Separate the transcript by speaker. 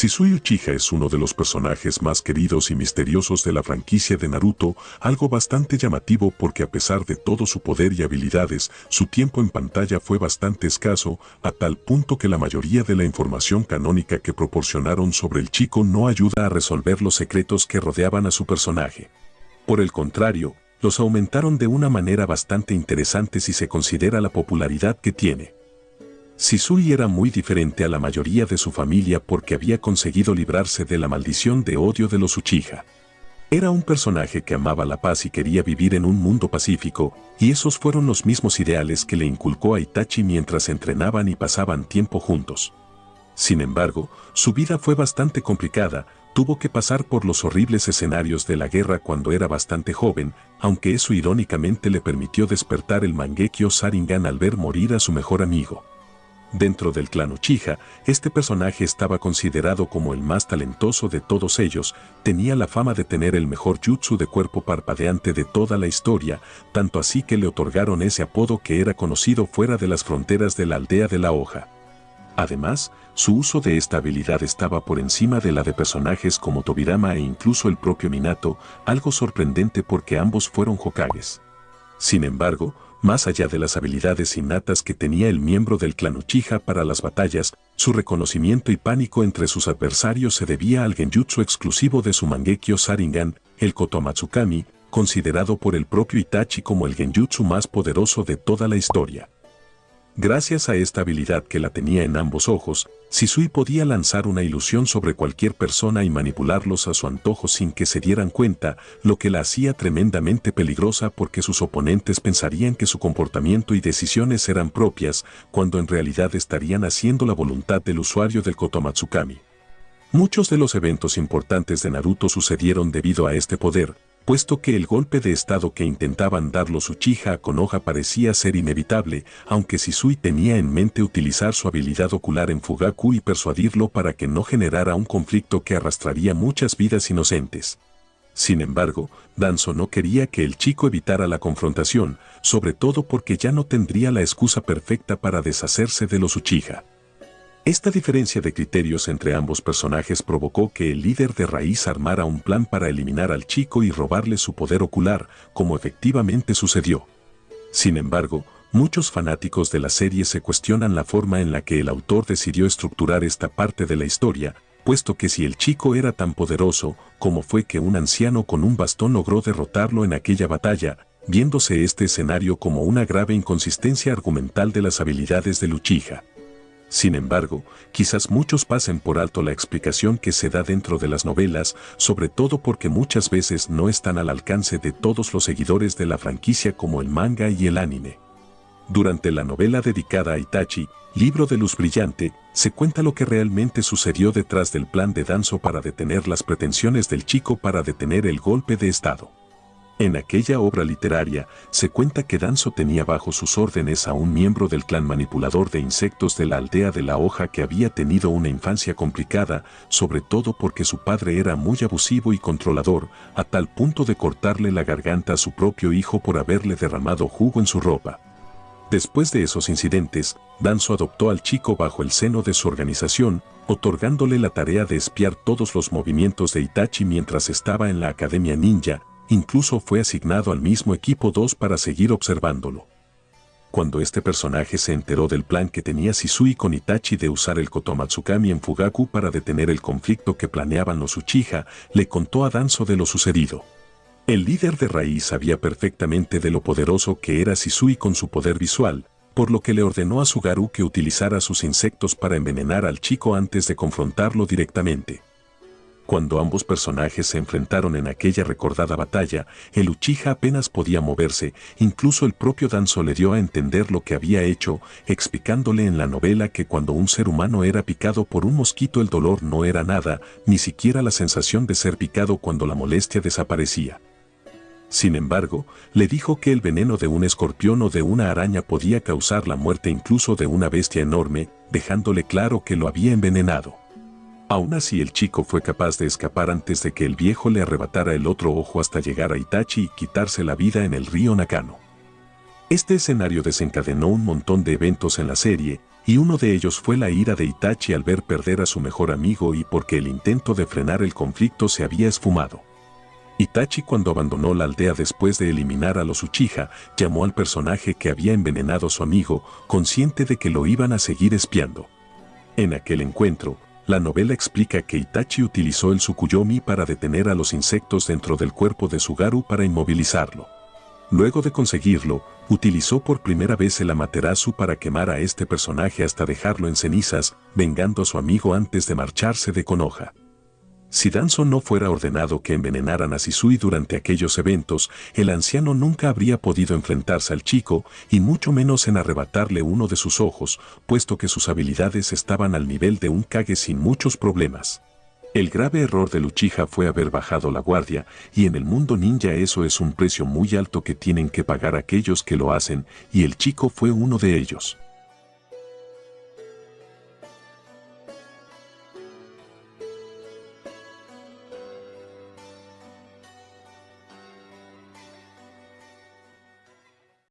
Speaker 1: Shisui Uchiha es uno de los personajes más queridos y misteriosos de la franquicia de Naruto, algo bastante llamativo porque a pesar de todo su poder y habilidades, su tiempo en pantalla fue bastante escaso, a tal punto que la mayoría de la información canónica que proporcionaron sobre el chico no ayuda a resolver los secretos que rodeaban a su personaje. Por el contrario, los aumentaron de una manera bastante interesante si se considera la popularidad que tiene. Shisui era muy diferente a la mayoría de su familia porque había conseguido librarse de la maldición de odio de los Uchiha. Era un personaje que amaba la paz y quería vivir en un mundo pacífico, y esos fueron los mismos ideales que le inculcó a Itachi mientras entrenaban y pasaban tiempo juntos. Sin embargo, su vida fue bastante complicada, tuvo que pasar por los horribles escenarios de la guerra cuando era bastante joven, aunque eso irónicamente le permitió despertar el Mangekyo Sharingan al ver morir a su mejor amigo. Dentro del clan Uchiha, este personaje estaba considerado como el más talentoso de todos ellos, tenía la fama de tener el mejor jutsu de cuerpo parpadeante de toda la historia, tanto así que le otorgaron ese apodo que era conocido fuera de las fronteras de la aldea de la hoja. Además, su uso de esta habilidad estaba por encima de la de personajes como Tobirama e incluso el propio Minato, algo sorprendente porque ambos fueron Hokages. Sin embargo, más allá de las habilidades innatas que tenía el miembro del clan Uchiha para las batallas, su reconocimiento y pánico entre sus adversarios se debía al genjutsu exclusivo de su Mangekyo Sharingan, el Kotomatsukami, considerado por el propio Itachi como el genjutsu más poderoso de toda la historia. Gracias a esta habilidad que la tenía en ambos ojos, Shisui podía lanzar una ilusión sobre cualquier persona y manipularlos a su antojo sin que se dieran cuenta, lo que la hacía tremendamente peligrosa porque sus oponentes pensarían que su comportamiento y decisiones eran propias, cuando en realidad estarían haciendo la voluntad del usuario del Kotomatsukami. Muchos de los eventos importantes de Naruto sucedieron debido a este poder, puesto que el golpe de estado que intentaban dar los Uchiha a Konoha parecía ser inevitable, aunque Shisui tenía en mente utilizar su habilidad ocular en Fugaku y persuadirlo para que no generara un conflicto que arrastraría muchas vidas inocentes. Sin embargo, Danzo no quería que el chico evitara la confrontación, sobre todo porque ya no tendría la excusa perfecta para deshacerse de los Uchiha. Esta diferencia de criterios entre ambos personajes provocó que el líder de Raíz armara un plan para eliminar al chico y robarle su poder ocular, como efectivamente sucedió. Sin embargo, muchos fanáticos de la serie se cuestionan la forma en la que el autor decidió estructurar esta parte de la historia, puesto que si el chico era tan poderoso, ¿cómo fue que un anciano con un bastón logró derrotarlo en aquella batalla, viéndose este escenario como una grave inconsistencia argumental de las habilidades del Uchiha? Sin embargo, quizás muchos pasen por alto la explicación que se da dentro de las novelas, sobre todo porque muchas veces no están al alcance de todos los seguidores de la franquicia como el manga y el anime. Durante la novela dedicada a Itachi, Libro de Luz Brillante, se cuenta lo que realmente sucedió detrás del plan de Danzo para detener las pretensiones del chico para detener el golpe de estado. En aquella obra literaria, se cuenta que Danzo tenía bajo sus órdenes a un miembro del clan manipulador de insectos de la aldea de la hoja que había tenido una infancia complicada, sobre todo porque su padre era muy abusivo y controlador, a tal punto de cortarle la garganta a su propio hijo por haberle derramado jugo en su ropa. Después de esos incidentes, Danzo adoptó al chico bajo el seno de su organización, otorgándole la tarea de espiar todos los movimientos de Itachi mientras estaba en la Academia Ninja. Incluso fue asignado al mismo equipo 2 para seguir observándolo. Cuando este personaje se enteró del plan que tenía Shisui con Itachi de usar el Kotomatsukami en Fugaku para detener el conflicto que planeaban los Uchiha, le contó a Danzo de lo sucedido. El líder de Raíz sabía perfectamente de lo poderoso que era Shisui con su poder visual, por lo que le ordenó a Sugaru que utilizara sus insectos para envenenar al chico antes de confrontarlo directamente. Cuando ambos personajes se enfrentaron en aquella recordada batalla, el Uchiha apenas podía moverse, incluso el propio Danzo le dio a entender lo que había hecho, explicándole en la novela que cuando un ser humano era picado por un mosquito el dolor no era nada, ni siquiera la sensación de ser picado cuando la molestia desaparecía. Sin embargo, le dijo que el veneno de un escorpión o de una araña podía causar la muerte incluso de una bestia enorme, dejándole claro que lo había envenenado. Aún así el chico fue capaz de escapar antes de que el viejo le arrebatara el otro ojo hasta llegar a Itachi y quitarse la vida en el río Nakano. Este escenario desencadenó un montón de eventos en la serie, y uno de ellos fue la ira de Itachi al ver perder a su mejor amigo y porque el intento de frenar el conflicto se había esfumado. Itachi, cuando abandonó la aldea después de eliminar a los Uchiha, llamó al personaje que había envenenado a su amigo, consciente de que lo iban a seguir espiando. En aquel encuentro, la novela explica que Itachi utilizó el Tsukuyomi para detener a los insectos dentro del cuerpo de Tsugaru para inmovilizarlo. Luego de conseguirlo, utilizó por primera vez el Amaterasu para quemar a este personaje hasta dejarlo en cenizas, vengando a su amigo antes de marcharse de Konoha. Si Danzo no fuera ordenado que envenenaran a Shisui durante aquellos eventos, el anciano nunca habría podido enfrentarse al chico y mucho menos en arrebatarle uno de sus ojos, puesto que sus habilidades estaban al nivel de un Kage sin muchos problemas. El grave error del Uchiha fue haber bajado la guardia, y en el mundo ninja eso es un precio muy alto que tienen que pagar aquellos que lo hacen, y el chico fue uno de ellos.